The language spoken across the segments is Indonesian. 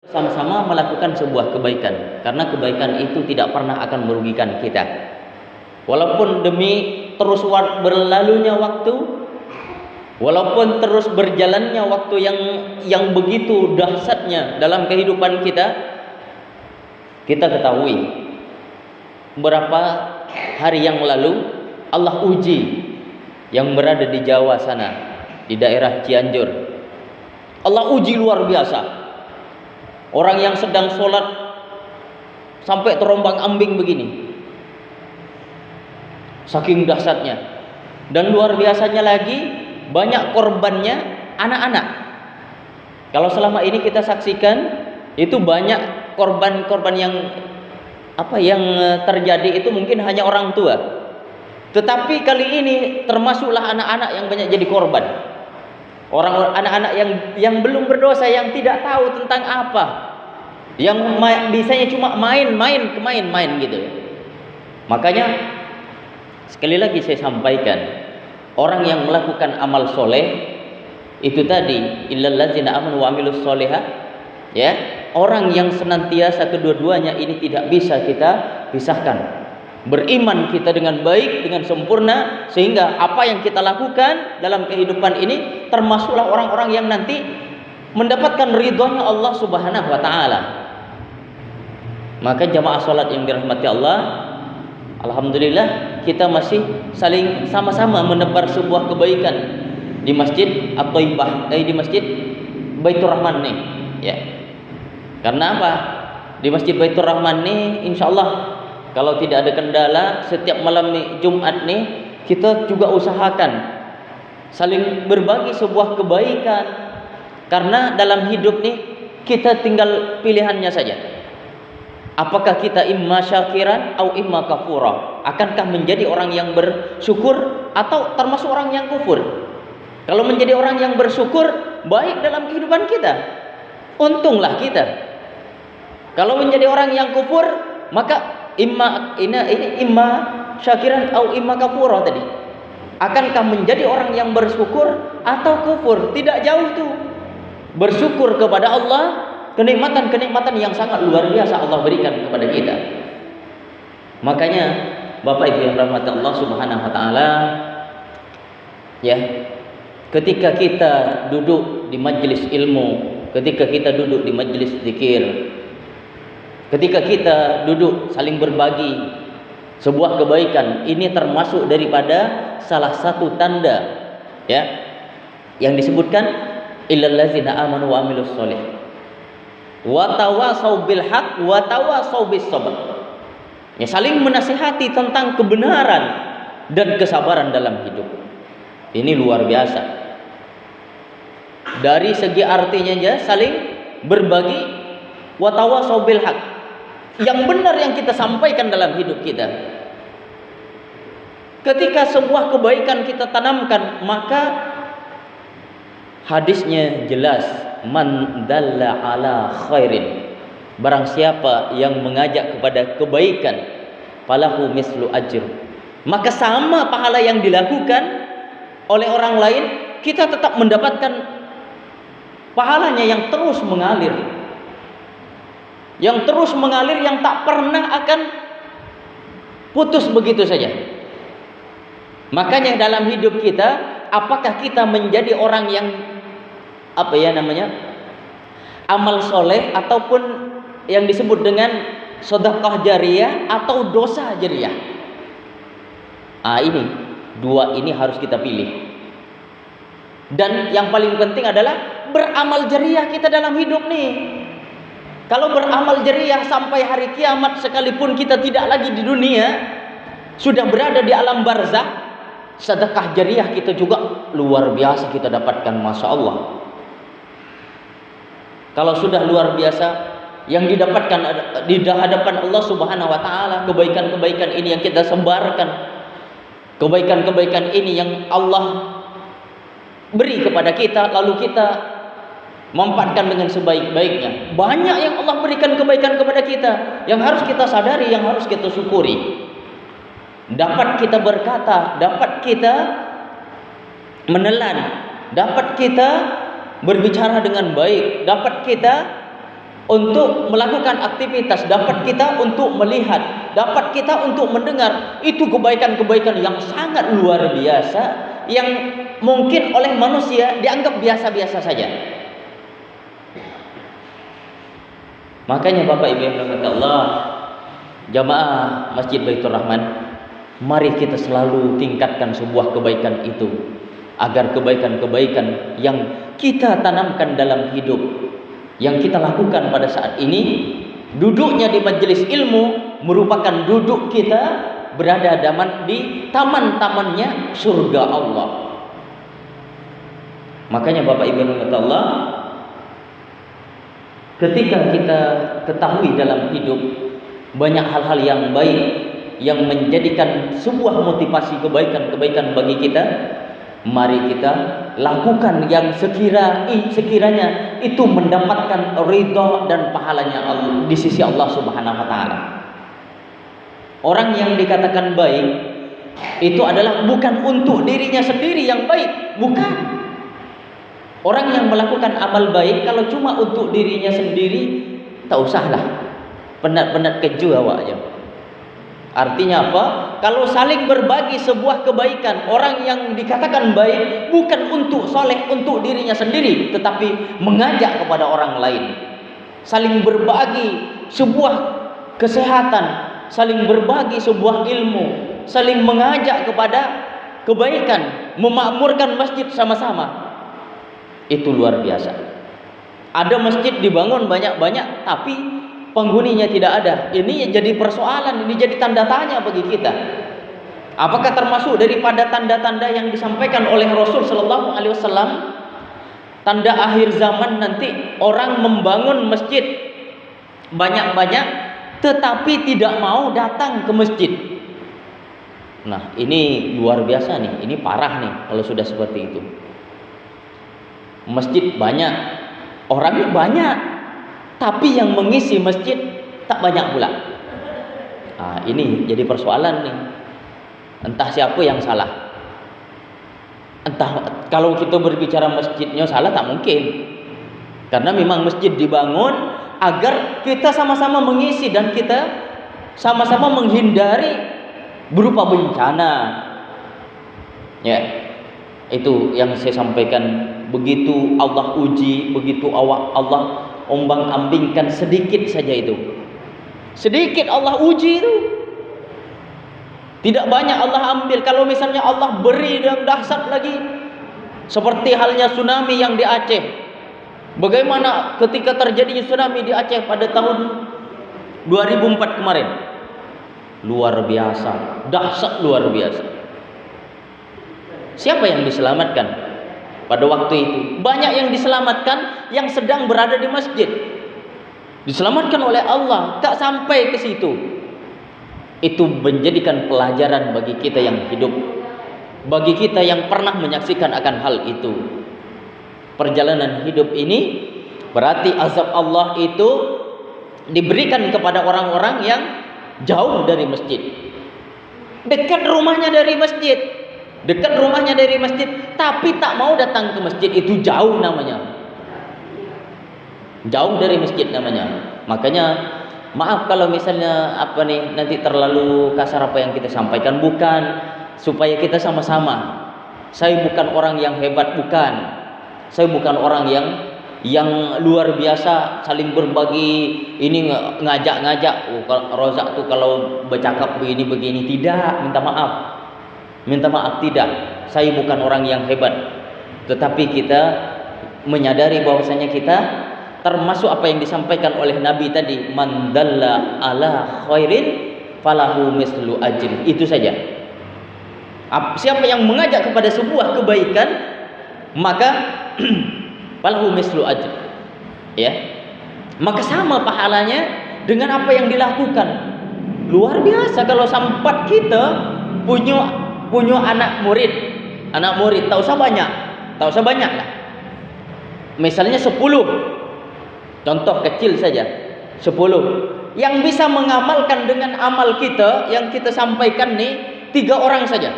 sama-sama melakukan sebuah kebaikan, karena kebaikan itu tidak pernah akan merugikan kita. Walaupun demi terus berlalunya waktu, walaupun terus berjalannya waktu yang begitu dahsyatnya dalam kehidupan kita, kita ketahui beberapa hari yang lalu Allah uji yang berada di Jawa sana, di daerah Cianjur. Allah uji luar biasa. Orang yang sedang sholat sampai terombang-ambing begini, saking dahsyatnya. Dan luar biasanya lagi, banyak korbannya anak-anak. Kalau selama ini kita saksikan, itu banyak korban-korban yang terjadi itu mungkin hanya orang tua. Tetapi kali ini termasuklah anak-anak yang banyak jadi korban. Anak-anak yang belum berdosa, yang tidak tahu tentang apa, yang bisanya cuma main gitu. Makanya sekali lagi saya sampaikan, orang yang melakukan amal soleh itu tadi, illal ladzina amanu wa amilus solihah, ya, orang yang senantiasa kedua-duanya ini tidak bisa kita pisahkan. Beriman kita dengan baik, dengan sempurna, sehingga apa yang kita lakukan dalam kehidupan ini termasuklah orang-orang yang nanti mendapatkan ridhonya Allah Subhanahu wa taala. Maka jamaah salat yang dirahmati Allah, alhamdulillah kita masih saling sama-sama menebar sebuah kebaikan di Masjid At-Thaibah, di Masjid Baitur Rahman nih, ya. Karena apa? Di Masjid Baitur Rahman nih insyaallah kalau tidak ada kendala, setiap malam Jumat nih kita juga usahakan saling berbagi sebuah kebaikan. Karena dalam hidup nih kita tinggal pilihannya saja. Apakah kita imma syakiran atau imma kafura? Akankah menjadi orang yang bersyukur atau termasuk orang yang kufur? Kalau menjadi orang yang bersyukur, baik dalam kehidupan kita, untunglah kita. Kalau menjadi orang yang kufur, maka imma syakiran atau imma kafura tadi. Akankah menjadi orang yang bersyukur atau kufur? Tidak jauh tuh. Bersyukur kepada Allah, kenikmatan-kenikmatan yang sangat luar biasa Allah berikan kepada kita. Makanya Bapak Ibu yang rahmat Allah Subhanahu wa taala, ya, ketika kita duduk di majelis ilmu, ketika kita duduk di majelis zikir, ketika kita duduk saling berbagi sebuah kebaikan, ini termasuk daripada salah satu tanda, ya, yang disebutkan illal ladzina amanu wa amilus sholih wa tawasau bil haq wa tawasau bis sabr. Ya, saling menasihati tentang kebenaran dan kesabaran dalam hidup. Ini luar biasa. Dari segi artinya aja saling berbagi, wa tawasau bil haq. Yang benar yang kita sampaikan dalam hidup kita. Ketika sebuah kebaikan kita tanamkan, maka hadisnya jelas, man dalla ala khairin, barang siapa yang mengajak kepada kebaikan, falahu mislu ajr, maka sama pahala yang dilakukan oleh orang lain, kita tetap mendapatkan pahalanya yang terus mengalir, yang terus mengalir, yang tak pernah akan putus begitu saja. Makanya dalam hidup kita, apakah kita menjadi orang yang amal soleh ataupun yang disebut dengan sedekah jariyah atau dosa jariyah? Ini dua ini harus kita pilih. Dan yang paling penting adalah beramal jariyah kita dalam hidup nih. Kalau beramal jariyah sampai hari kiamat, sekalipun kita tidak lagi di dunia, sudah berada di alam barzakh, sedekah jariyah kita juga luar biasa kita dapatkan, Masya Allah. Kalau sudah luar biasa yang didapatkan di hadapan Allah Subhanahu wa taala, kebaikan-kebaikan ini yang kita sebarkan, kebaikan-kebaikan ini yang Allah beri kepada kita, lalu kita manfaatkan dengan sebaik-baiknya. Banyak yang Allah berikan kebaikan kepada kita, yang harus kita sadari, yang harus kita syukuri. Dapat kita berkata, dapat kita menelan, dapat kita berbicara dengan baik, dapat kita untuk melakukan aktivitas, dapat kita untuk melihat, dapat kita untuk mendengar. Itu kebaikan-kebaikan yang sangat luar biasa, yang mungkin oleh manusia dianggap biasa-biasa saja. Makanya Bapak Ibu yang dirahmati Allah, jamaah Masjid Baitur Rahman, mari kita selalu tingkatkan sebuah kebaikan itu, agar kebaikan-kebaikan yang kita tanamkan dalam hidup, yang kita lakukan pada saat ini, duduknya di majelis ilmu merupakan duduk kita berada di taman-tamannya surga Allah. Makanya Bapak Ibu yang dirahmati Allah, ketika kita ketahui dalam hidup banyak hal-hal yang baik yang menjadikan sebuah motivasi kebaikan-kebaikan bagi kita, mari kita lakukan yang sekiranya itu mendapatkan ridha dan pahalanya Allah di sisi Allah Subhanahu wa taala. Orang yang dikatakan baik itu adalah bukan untuk dirinya sendiri yang baik, bukan. Orang yang melakukan amal baik kalau cuma untuk dirinya sendiri, tak usahlah. Penat-penat keju awak aja. Artinya apa? Kalau saling berbagi sebuah kebaikan, orang yang dikatakan baik bukan untuk soleh untuk dirinya sendiri, tetapi mengajak kepada orang lain. Saling berbagi sebuah kesehatan, saling berbagi sebuah ilmu, saling mengajak kepada kebaikan, memakmurkan masjid sama-sama. Itu luar biasa. Ada masjid dibangun banyak-banyak, tapi penghuninya tidak ada. Ini jadi persoalan, ini jadi tanda tanya bagi kita. Apakah termasuk daripada tanda-tanda yang disampaikan oleh Rasul Sallallahu Alaihi Wasallam, tanda akhir zaman nanti orang membangun masjid banyak-banyak, tetapi tidak mau datang ke masjid. Nah, ini luar biasa nih, ini parah nih kalau sudah seperti itu. Masjid banyak, orangnya banyak, tapi yang mengisi masjid tak banyak pula. Nah, ini jadi persoalan nih. Entah siapa yang salah. Entah kalau kita berbicara masjidnya salah, tak mungkin. Karena memang masjid dibangun agar kita sama-sama mengisi dan kita sama-sama menghindari berupa bencana. Ya, itu yang saya sampaikan. Begitu Allah uji, begitu Allah ombang-ambingkan sedikit saja itu. Sedikit Allah uji itu. Tidak banyak Allah ambil. Kalau misalnya Allah beri yang dahsyat lagi, seperti halnya tsunami yang di Aceh. Bagaimana ketika terjadinya tsunami di Aceh pada tahun 2004 kemarin? Luar biasa, dahsyat luar biasa. Siapa yang diselamatkan? Pada waktu itu banyak yang diselamatkan yang sedang berada di masjid. Diselamatkan oleh Allah, tak sampai ke situ. Itu menjadikan pelajaran bagi kita yang hidup, bagi kita yang pernah menyaksikan akan hal itu. Perjalanan hidup ini berarti azab Allah itu diberikan kepada orang-orang yang jauh dari masjid. Dekat rumahnya dari masjid, dekat rumahnya dari masjid, tapi tak mau datang ke masjid, itu jauh namanya. Jauh dari masjid namanya. Makanya maaf kalau misalnya nanti terlalu kasar apa yang kita sampaikan, bukan supaya kita sama-sama. Saya bukan orang yang hebat, bukan. Saya bukan orang yang luar biasa saling berbagi, ini ngajak-ngajak. Rozak tuh kalau bercakap begini, tidak, minta maaf. Minta maaf, tidak. Saya bukan orang yang hebat, tetapi kita menyadari bahwasanya kita termasuk apa yang disampaikan oleh Nabi tadi, man dalla ala khairin falahu mislu ajri. Itu saja. Siapa yang mengajak kepada sebuah kebaikan, maka falahu mislu ajri. Ya. Maka sama pahalanya dengan apa yang dilakukan. Luar biasa kalau sampai kita punya anak murid, tak usah banyak lah. Misalnya 10, contoh kecil saja, 10 yang bisa mengamalkan dengan amal kita yang kita sampaikan nih, 3 orang saja.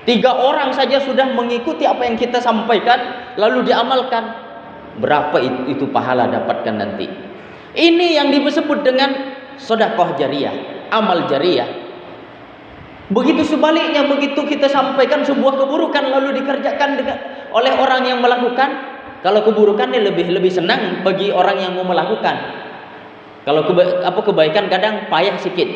3 orang saja sudah mengikuti apa yang kita sampaikan lalu diamalkan. Berapa itu pahala dapatkan nanti? Ini yang disebut dengan sedekah jariyah, amal jariyah. Begitu sebaliknya, begitu kita sampaikan sebuah keburukan lalu dikerjakan oleh orang yang melakukan, kalau keburukan ini lebih senang bagi orang yang mau melakukan. Kalau kebaikan kadang payah sikit,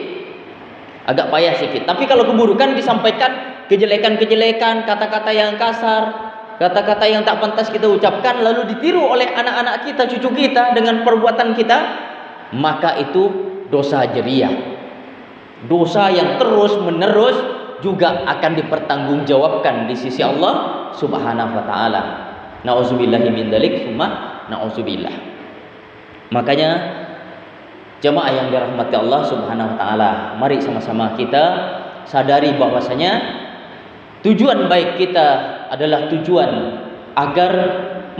agak payah sikit. Tapi kalau keburukan disampaikan, kejelekan-kejelekan, kata-kata yang kasar, kata-kata yang tak pantas kita ucapkan, lalu ditiru oleh anak-anak kita, cucu kita dengan perbuatan kita, maka itu dosa jariyah. Dosa yang terus menerus juga akan dipertanggungjawabkan di sisi Allah Subhanahu wa taala. Nauzubillahi min dzalik, summa nauzubillah. Makanya jemaah yang dirahmati Allah Subhanahu wa taala, mari sama-sama kita sadari bahwasanya tujuan baik kita adalah tujuan agar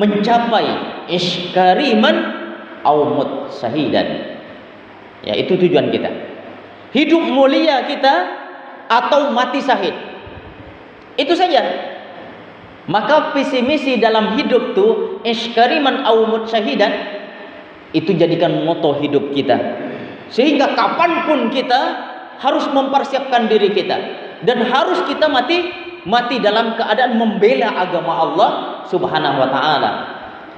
mencapai iskariman au mut syahidan. Ya, itu tujuan kita. Hidup mulia kita atau mati syahid. Itu saja. Maka visi misi dalam hidup tuh iskariman au mut syahidan, itu jadikan moto hidup kita. Sehingga kapanpun kita harus mempersiapkan diri kita, dan harus kita mati dalam keadaan membela agama Allah Subhanahu wa taala.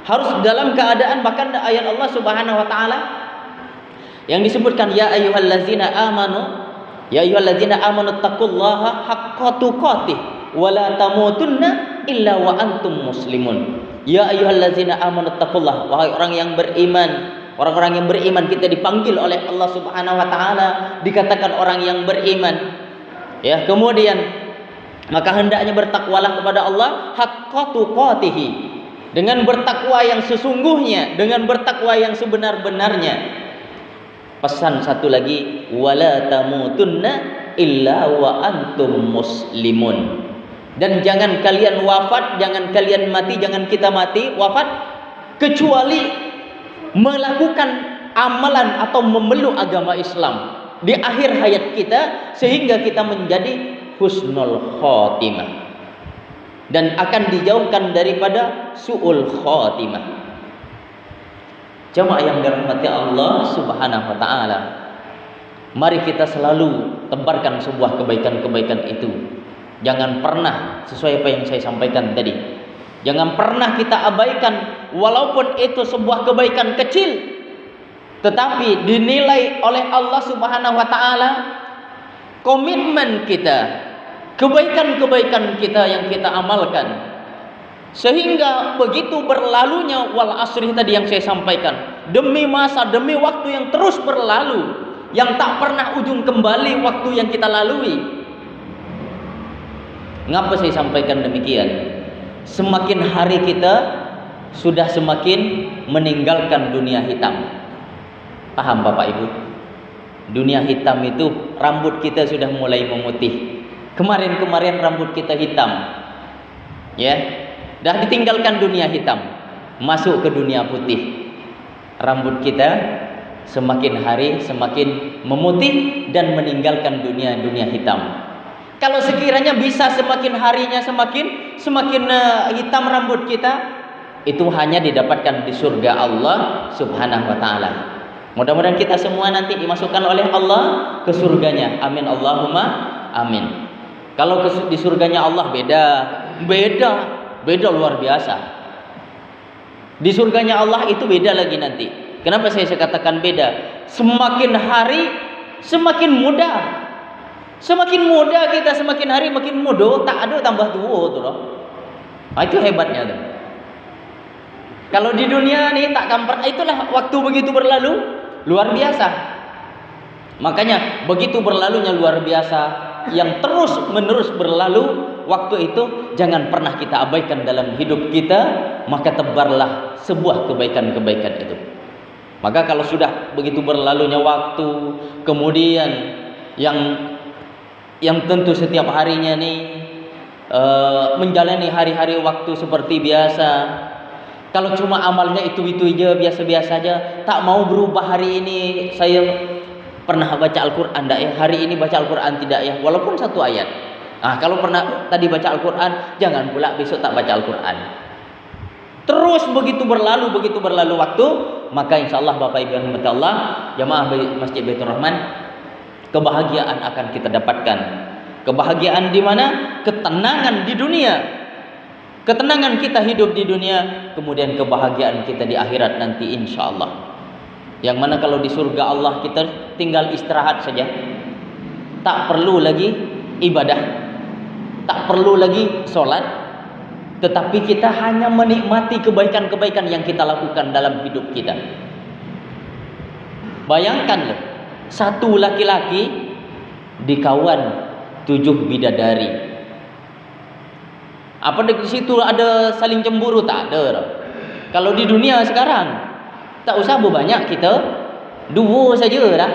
Harus dalam keadaan, bahkan ayat Allah Subhanahu wa taala yang disebutkan, ya ayyuhallazina amanu taqullaha haqqa tuqatih wa la tamutunna illa wa antum muslimun. Ya ayyuhallazina amanu taqullaha, wahai orang yang beriman. Orang-orang yang beriman kita dipanggil oleh Allah Subhanahu wa taala, dikatakan orang yang beriman. Ya, kemudian maka hendaknya bertakwalah kepada Allah haqqa tuqatih, dengan bertakwa yang sesungguhnya, dengan bertakwa yang sebenar-benarnya. Pesan satu lagi, wala tamutunna illa wa antum muslimun. Dan jangan kalian wafat, jangan kalian mati, jangan kita mati wafat kecuali melakukan amalan atau memeluk agama Islam di akhir hayat kita, sehingga kita menjadi husnul khotimah dan akan dijauhkan daripada su'ul khotimah. Jemaah yang dirahmati Allah Subhanahu wa taala, mari kita selalu tebarkan sebuah kebaikan-kebaikan itu. Jangan pernah, sesuai apa yang saya sampaikan tadi, jangan pernah kita abaikan, walaupun itu sebuah kebaikan kecil, tetapi dinilai oleh Allah Subhanahu wa taala komitmen kita, kebaikan-kebaikan kita yang kita amalkan. Sehingga begitu berlalunya wal asri tadi yang saya sampaikan, demi masa, demi waktu yang terus berlalu, yang tak pernah ujung kembali waktu yang kita lalui. Ngapa saya sampaikan demikian? Semakin hari kita sudah semakin meninggalkan dunia hitam. Paham Bapak Ibu? Dunia hitam itu, rambut kita sudah mulai memutih. Kemarin-kemarin rambut kita hitam, ya, dah ditinggalkan dunia hitam, masuk ke dunia putih. Rambut kita semakin hari semakin memutih dan meninggalkan dunia hitam. Kalau sekiranya bisa semakin harinya semakin hitam rambut kita, itu hanya didapatkan di surga Allah Subhanahu wa taala. Mudah-mudahan kita semua nanti dimasukkan oleh Allah ke surganya. Amin Allahumma amin. Kalau di surganya Allah beda luar biasa. Di surganya Allah itu beda lagi nanti. Kenapa saya katakan beda? Semakin hari semakin muda. Semakin muda kita, semakin hari makin muda, tak ada tambah tua tuh loh. Nah, itu hebatnya tuh. Kalau di dunia nih tak pernah, itulah waktu begitu berlalu luar biasa. Makanya begitu berlalunya luar biasa, yang terus menerus berlalu waktu itu jangan pernah kita abaikan dalam hidup kita, maka tebarlah sebuah kebaikan-kebaikan itu. Maka kalau sudah begitu berlalunya waktu, kemudian yang tentu setiap harinya nih menjalani hari-hari waktu seperti biasa. Kalau cuma amalnya itu aja, biasa-biasa aja, tak mau berubah hari ini saya pernah baca Al-Quran enggak ya? Hari ini baca Al-Quran tidak ya? Walaupun satu ayat. Nah, kalau pernah tadi baca Al-Quran, jangan pula besok tak baca Al-Quran. Terus begitu berlalu waktu, maka insyaallah Bapak Ibu yang dirahmati Allah, jamaah Masjid Baitur Rahman, kebahagiaan akan kita dapatkan. Kebahagiaan di mana? Ketenangan di dunia. Ketenangan kita hidup di dunia, kemudian kebahagiaan kita di akhirat nanti insyaallah. Yang mana kalau di surga Allah kita tinggal istirahat saja. Tak perlu lagi ibadah, tak perlu lagi sholat, tetapi kita hanya menikmati kebaikan-kebaikan yang kita lakukan dalam hidup kita. Bayangkan loh, satu laki-laki dikawan 7 bidadari. Apa di situ ada saling cemburu? Tak ada. Kalau di dunia sekarang tak usah berbanyak, kita dua saja dah.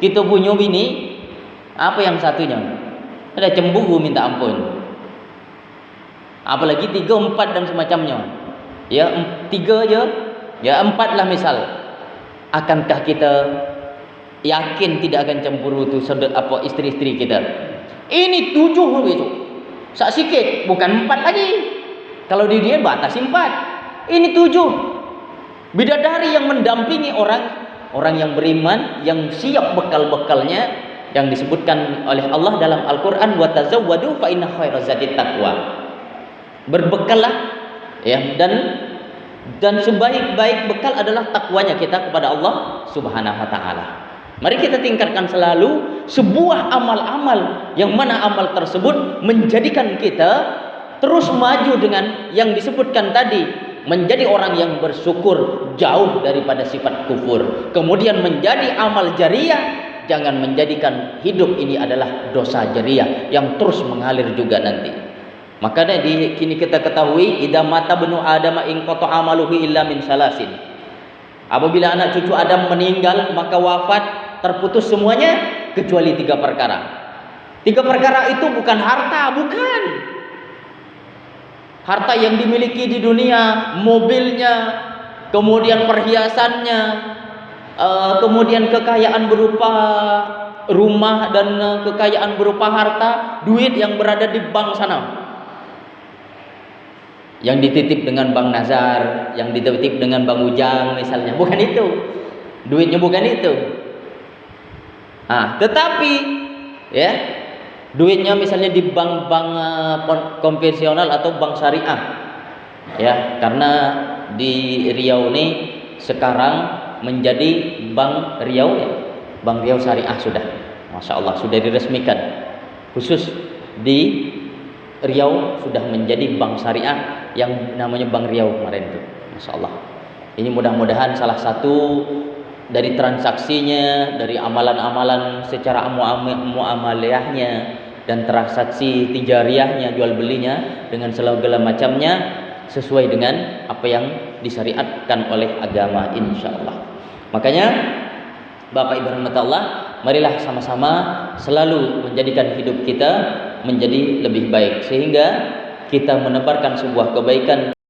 Kita punya bini, apa yang satunya? Ada cemburu minta ampun. Apalagi 3, 4 dan semacamnya. Ya, 3 je, ya 4 lah misal. Akankah kita yakin tidak akan cemburu tu istri-istri kita? Ini 7 begitu. Sak sikit, bukan 4 lagi. Kalau di dia batasi 4. Ini 7. Bidadari yang mendampingi orang yang beriman, yang siap bekal-bekalnya, yang disebutkan oleh Allah dalam Al-Quran, wa tazawwadu fa inna khairaz zadi taqwa. Berbekallah, ya, dan sebaik-baik bekal adalah takwanya kita kepada Allah Subhanahu wa taala. Mari kita tingkatkan selalu sebuah amal-amal yang mana amal tersebut menjadikan kita terus maju dengan yang disebutkan tadi, menjadi orang yang bersyukur, jauh daripada sifat kufur. Kemudian menjadi amal jariah, jangan menjadikan hidup ini adalah dosa jariah yang terus mengalir juga nanti. Makanya kini kita ketahui, idza mata benu adama in qata amaluhu illa min salasin. Apabila anak cucu Adam meninggal, maka wafat, terputus semuanya kecuali 3 perkara. 3 perkara itu bukan harta, bukan. Harta yang dimiliki di dunia, mobilnya, kemudian perhiasannya, kemudian kekayaan berupa rumah dan kekayaan berupa harta, duit yang berada di bank sana, yang dititip dengan Bang Nazar, yang dititip dengan Bang Ujang misalnya, bukan itu. Duitnya bukan itu. Tetapi ya, duitnya misalnya di bank-bank konvensional atau bank syariah. Ya, karena di Riau ini sekarang menjadi Bank Riau, ya. Bank Riau Syariah sudah. Masya Allah, sudah diresmikan. Khusus di Riau sudah menjadi bank syariah yang namanya Bank Riau kemarin itu. Masya Allah. Ini mudah-mudahan salah satu dari transaksinya, dari amalan-amalan secara muamalahnya dan transaksi tijariyahnya, jual belinya dengan segala macamnya sesuai dengan apa yang disyariatkan oleh agama insyaallah. Makanya Bapak Ibu rahmat Allah, marilah sama-sama selalu menjadikan hidup kita menjadi lebih baik, sehingga kita menebarkan sebuah kebaikan